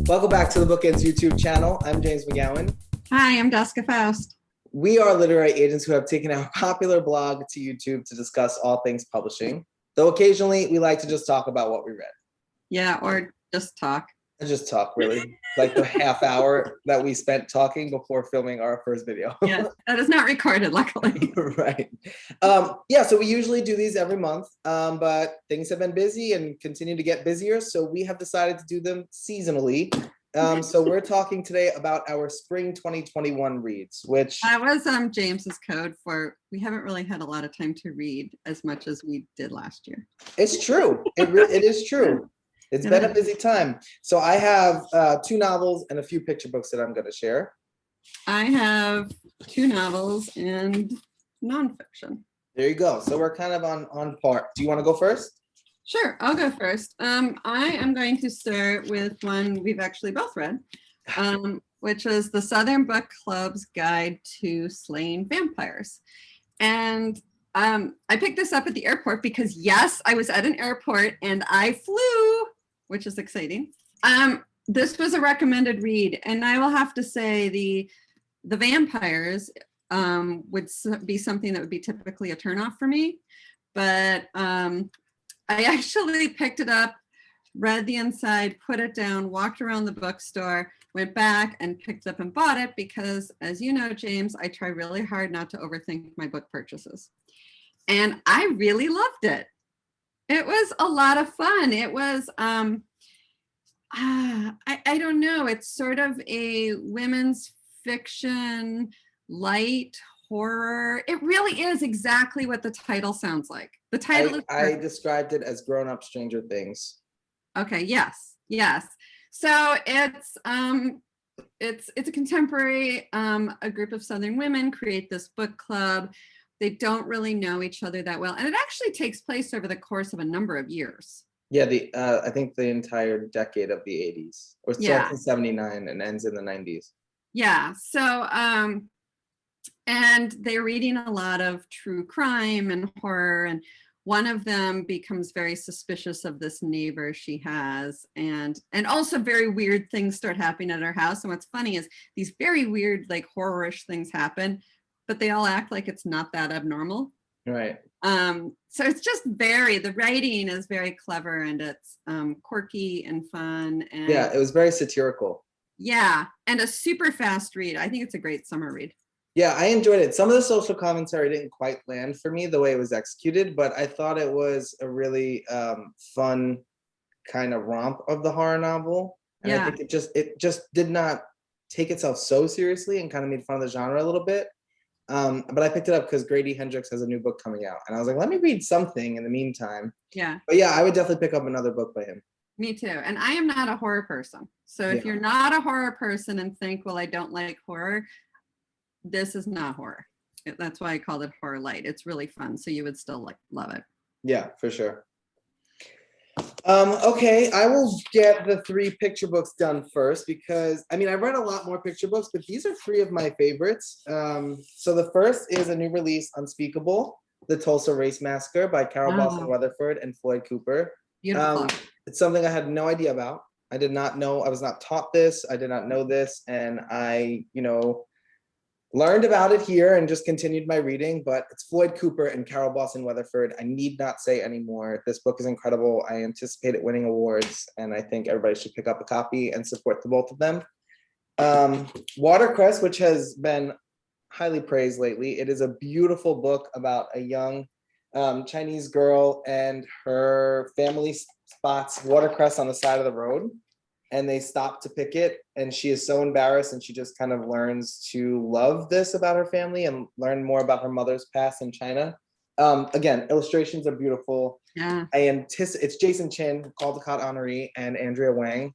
Welcome back to the BookEnds YouTube channel. I'm James McGowan. Hi, I'm Daska Faust. We are literary agents who have taken our popular blog to YouTube to discuss all things publishing, though occasionally we like to just talk about what we read. Yeah, or just talk. And just talk, really. Like the half hour that we spent talking before filming our first video. Yes, that is not recorded, luckily. Right. Yeah, so we usually do these every month, but things have been busy and continue to get busier, so we have decided to do them seasonally. So we're talking today about our spring 2021 reads, which that was James's code for we haven't really had a lot of time to read as much as we did last year. It's true. It is true. It's been a busy time. So I have 2 novels and a few picture books that I'm going to share. I have 2 novels and nonfiction. There you go. So we're kind of on par. Do you want to go first? Sure, I'll go first. I am going to start with one we've actually both read, which is the Southern Book Club's Guide to Slaying Vampires. And I picked this up at the airport because, yes, I was at an airport and I flew, which is exciting. This was a recommended read, and I will have to say the vampires would be something that would be typically a turnoff for me, but I actually picked it up, read the inside, put it down, walked around the bookstore, went back and picked it up and bought it because, as you know, James, I try really hard not to overthink my book purchases. And I really loved it. It was a lot of fun. It was, I don't know, it's sort of a women's fiction, light horror. It really is exactly what the title sounds like. The title I described it as grown-up Stranger Things. Okay, yes. So it's a contemporary, a group of Southern women create this book club. They don't really know each other that well, and it actually takes place over the course of a number of years. Yeah, I think the entire decade of the 80s, or starts in 79 and ends in the 90s. Yeah, so and they're reading a lot of true crime and horror, and one of them becomes very suspicious of this neighbor she has, and also very weird things start happening at her house. And what's funny is these very weird, like horror-ish things happen, but they all act like it's not that abnormal. Right. So it's just the writing is very clever, and it's quirky and fun. And yeah, it was very satirical. Yeah, and a super fast read. I think it's a great summer read. Yeah, I enjoyed it. Some of the social commentary didn't quite land for me the way it was executed, but I thought it was a really fun kind of romp of the horror novel. And I think it just did not take itself so seriously and kind of made fun of the genre a little bit. But I picked it up because Grady Hendrix has a new book coming out, and I was like, let me read something in the meantime. Yeah. But yeah, I would definitely pick up another book by him. Me too. And I am not a horror person. So if you're not a horror person and think, well, I don't like horror, this is not horror. That's why I called it horror light. It's really fun. So you would still love it. Yeah, for sure. Okay, I will get the 3 picture books done first because, I mean, I read a lot more picture books, but these are 3 of my favorites. So the first is a new release, Unspeakable, The Tulsa Race Massacre by Carol Boston Weatherford and Floyd Cooper. Beautiful. It's something I had no idea about. I did not know. I was not taught this. I did not know this. And I, learned about it here and just continued my reading, but it's Floyd Cooper and Carol Boston Weatherford. I need not say anymore. This book is incredible. I anticipate it winning awards, and I think everybody should pick up a copy and support the both of them. Watercress, which has been highly praised lately. It is a beautiful book about a young Chinese girl, and her family spots watercress on the side of the road, and they stop to pick it, and she is so embarrassed, and she just kind of learns to love this about her family and learn more about her mother's past in China. Again, illustrations are beautiful. Yeah. It's Jason Chin, Caldecott honoree, and Andrea Wang.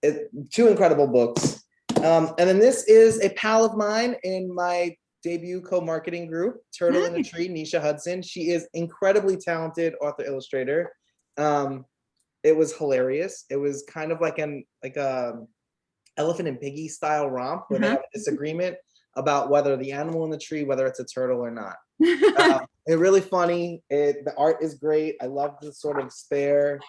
2 incredible books. And then this is a pal of mine in my debut co-marketing group, Turtle in the Tree, Nisha Hudson. She is incredibly talented author illustrator. It was hilarious. It was kind of like a Elephant and Piggy style romp where they have a disagreement about whether the animal in the tree, whether it's a turtle or not. It's really funny. The art is great. I love the sort of spare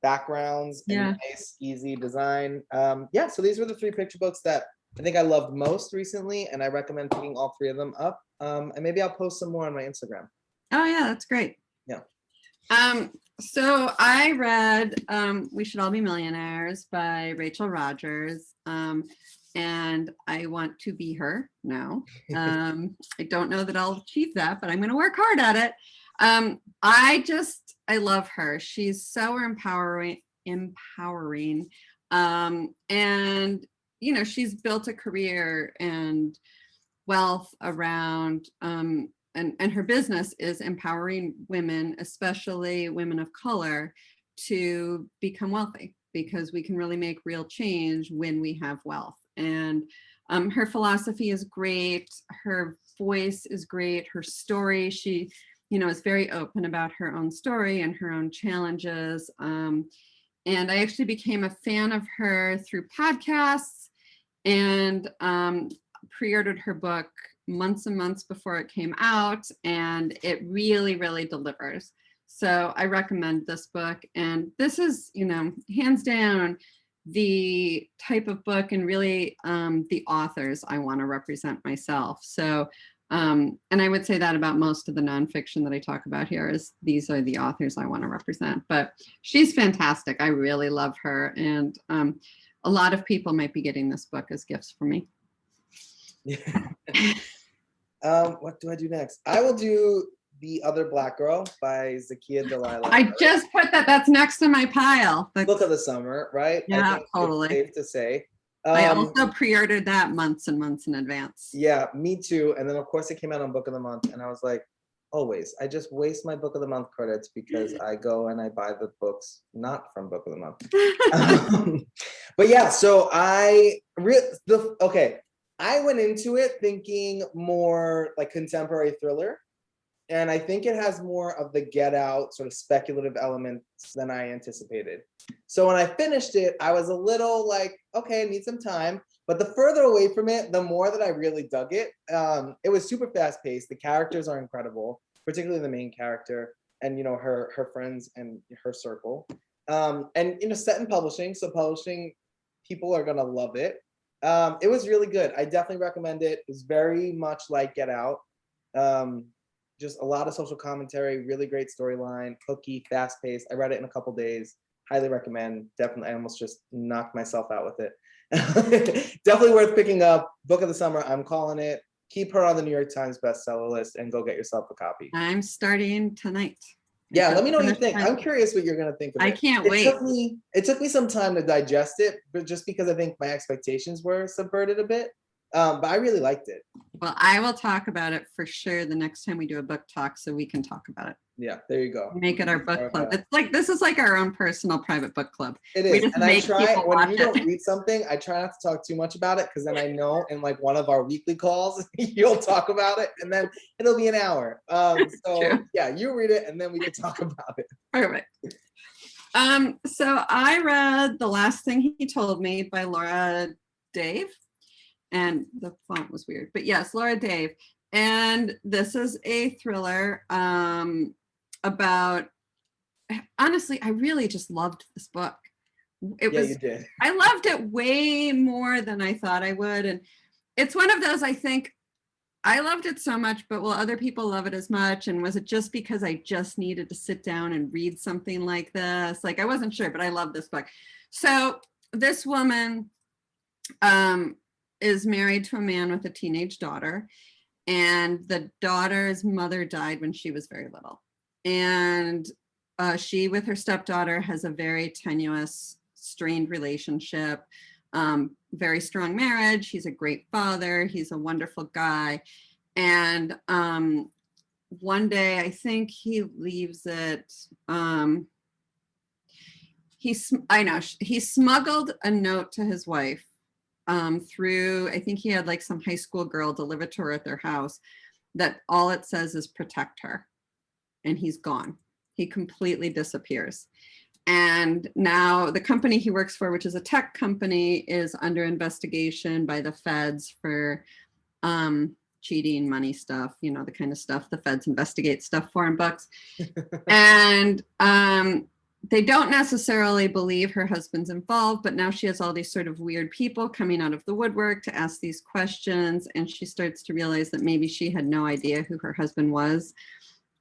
backgrounds and Yeah. nice, easy design. Yeah, so these were the 3 picture books that I think I loved most recently, and I recommend picking all 3 of them up. And maybe I'll post some more on my Instagram. Oh yeah, that's great. Yeah. So I read We Should All Be Millionaires by Rachel Rogers. And I want to be her now. I don't know that I'll achieve that, but I'm going to work hard at it. I love her. She's so empowering. And, you know, she's built a career and wealth around, and her business is empowering women, especially women of color, to become wealthy, because we can really make real change when we have wealth. And her philosophy is great. Her voice is great. Her story, she, you know, is very open about her own story and her own challenges. And I actually became a fan of her through podcasts, and pre-ordered her book months and months before it came out, and it really, really delivers. So I recommend this book. And this is, you know, hands down the type of book and really the authors I want to represent myself. So, and I would say that about most of the nonfiction that I talk about here, is these are the authors I want to represent. But she's fantastic. I really love her. And a lot of people might be getting this book as gifts for me. What do I do next? I will do The Other Black Girl by Zakiya Dalila. I just put that. That's next to my pile. Book of the summer, right? Yeah, I think totally. it's safe to say. I also pre-ordered that months and months in advance. Yeah, me too. And then of course it came out on Book of the Month, and I was like, always, I just waste my Book of the Month credits because I go and I buy the books not from Book of the Month. But yeah, so I went into it thinking more like contemporary thriller. And I think it has more of the Get Out sort of speculative elements than I anticipated. So when I finished it, I was a little like, okay, I need some time. But the further away from it, the more that I really dug it. It was super fast paced. The characters are incredible, particularly the main character and, you know, her friends and her circle. And, you know, set in publishing. So publishing people are going to love it. It was really good. I definitely recommend it. It's very much like Get Out. Just a lot of social commentary, really great storyline, hooky, fast paced. I read it in a couple days. Highly recommend. Definitely, I almost just knocked myself out with it. Definitely worth picking up. Book of the summer, I'm calling it. Keep her on the New York Times bestseller list and go get yourself a copy. I'm starting tonight. Yeah, let me know what you think. I'm curious what you're gonna think of it. I can't wait. It took me some time to digest it, but just because I think my expectations were subverted a bit. But I really liked it. Well, I will talk about it for sure the next time we do a book talk, so we can talk about it. Yeah, there you go. Make it our book club. It's like, this is like our own personal private book club. It is. And I try, when you don't read something, I try not to talk too much about it, because then I know in like one of our weekly calls, you'll talk about it and then it'll be an hour. So yeah, you read it and then we can talk about it. Perfect. So I read The Last Thing He Told Me by Laura Dave. And the font was weird, but yes, Laura Dave. And this is a thriller about, honestly, I really just loved this book. You did. I loved it way more than I thought I would. And it's one of those, I think, I loved it so much, but will other people love it as much? And was it just because I just needed to sit down and read something like this? Like, I wasn't sure, but I love this book. So this woman, is married to a man with a teenage daughter, and the daughter's mother died when she was very little. And she, with her stepdaughter, has a very tenuous, strained relationship, very strong marriage. He's a great father. He's a wonderful guy. And one day, I think he leaves it. He smuggled a note to his wife through, I think he had like some high school girl deliver to her at their house, that all it says is protect her. And he's gone. He completely disappears. And now the company he works for, which is a tech company, is under investigation by the feds for cheating, money stuff, you know, the kind of stuff the feds investigate stuff for in books. And they don't necessarily believe her husband's involved, but now she has all these sort of weird people coming out of the woodwork to ask these questions. And she starts to realize that maybe she had no idea who her husband was.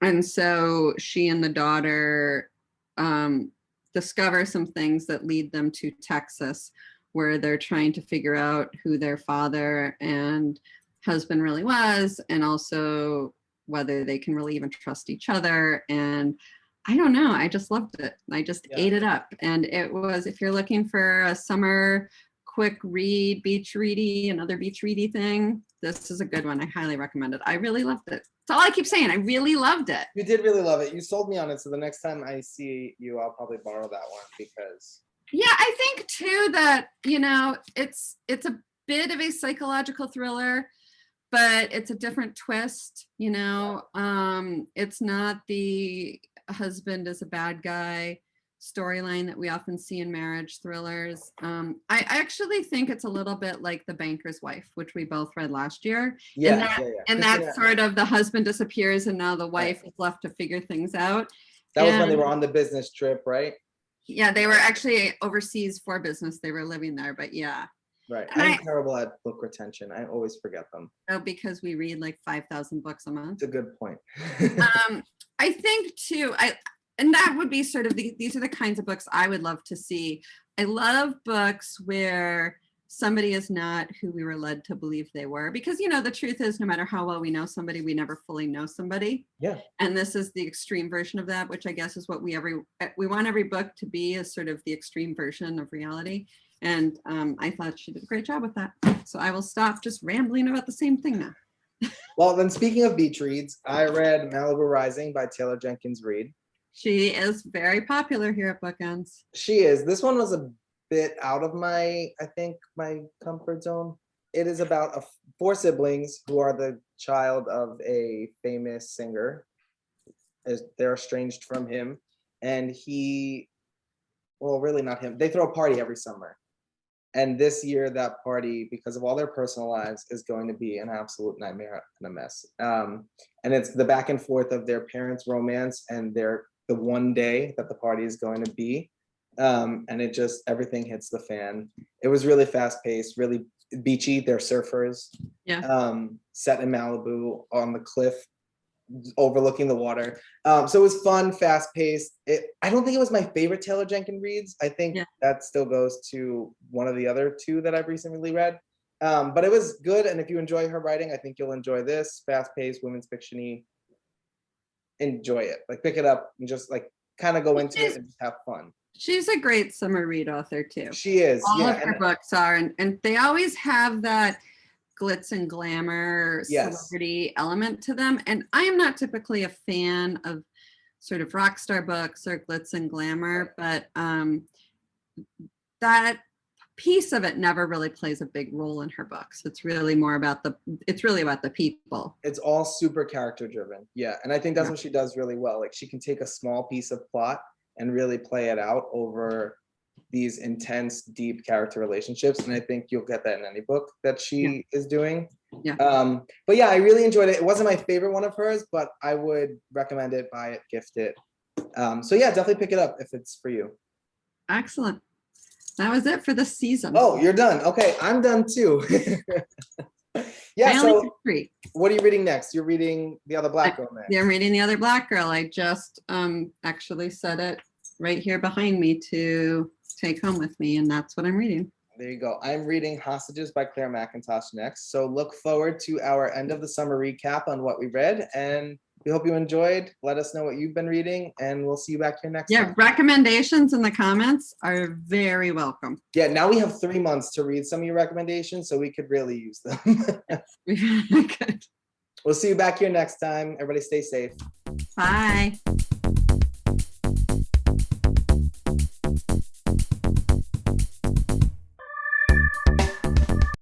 And so she and the daughter discover some things that lead them to Texas, where they're trying to figure out who their father and husband really was, and also whether they can really even trust each other. And I don't know, I just loved it. I just ate it up. And it was, if you're looking for a summer quick read, beach ready, another beach ready thing, this is a good one. I highly recommend it. I really loved it. That's all I keep saying. I really loved it. You did really love it. You sold me on it. So the next time I see you, I'll probably borrow that one because. Yeah, I think too that, you know, it's a bit of a psychological thriller, but it's a different twist, you know. It's not the husband is a bad guy storyline that we often see in marriage thrillers. I actually think it's a little bit like The Banker's Wife, which we both read last year. And that sort of the husband disappears and now the wife is left to figure things out. That was when they were on the business trip, right? Yeah, they were actually overseas for business. They were living there, but yeah. Right. I'm terrible at book retention. I always forget them. Oh, because we read like 5,000 books a month. It's a good point. I think too, and that would be sort of these are the kinds of books I would love to see. I love books where somebody is not who we were led to believe they were, because, you know, the truth is no matter how well we know somebody, we never fully know somebody. Yeah. And this is the extreme version of that, which I guess is what we want every book to be, is sort of the extreme version of reality. And I thought she did a great job with that. So I will stop just rambling about the same thing now. Well, then speaking of beach reads, I read Malibu Rising by Taylor Jenkins Reid. She is very popular here at BookEnds. She is. This one was a bit out of my comfort zone. It is about four siblings who are the child of a famous singer. They're estranged from him, and well, really not him. They throw a party every summer. And this year, that party, because of all their personal lives, is going to be an absolute nightmare and a mess. And it's the back and forth of their parents' romance and the one day that the party is going to be. And everything hits the fan. It was really fast paced, really beachy. They're surfers. Yeah. Set in Malibu on the cliff, overlooking the water. So it was fun, fast paced. I don't think it was my favorite Taylor Jenkins reads. I think that still goes to one of the other two that I've recently read. But it was good. And if you enjoy her writing, I think you'll enjoy this. Fast paced, women's fiction-y. Enjoy it. Like, pick it up and just like kind of go into it and just have fun. She's a great summer read author too. She is. All of her books are, and they always have that glitz and glamour celebrity element to them. And I am not typically a fan of sort of rock star books or glitz and glamour, but that piece of it never really plays a big role in her books. It's really about the people. It's all super character driven. Yeah. And I think that's what she does really well. Like, she can take a small piece of plot and really play it out over these intense, deep character relationships. And I think you'll get that in any book that she is doing. Yeah. But yeah, I really enjoyed it. It wasn't my favorite one of hers, but I would recommend it, buy it, gift it. So yeah, definitely pick it up if it's for you. Excellent. That was it for this season. Oh, you're done. Okay, I'm done too. Yeah, so what are you reading next? You're reading The Other Black Girl next. Yeah, I'm reading The Other Black Girl. I just actually set it right here behind me to take home with me, and that's what I'm reading. There you go. I'm reading Hostages by Claire McIntosh next. So look forward to our end of the summer recap on what we read, and we hope you enjoyed. Let us know what you've been reading, and we'll see you back here next time. Recommendations in the comments are very welcome. Yeah, now we have 3 months to read some of your recommendations, so we could really use them. Good. We'll see you back here next time. Everybody stay safe. Bye.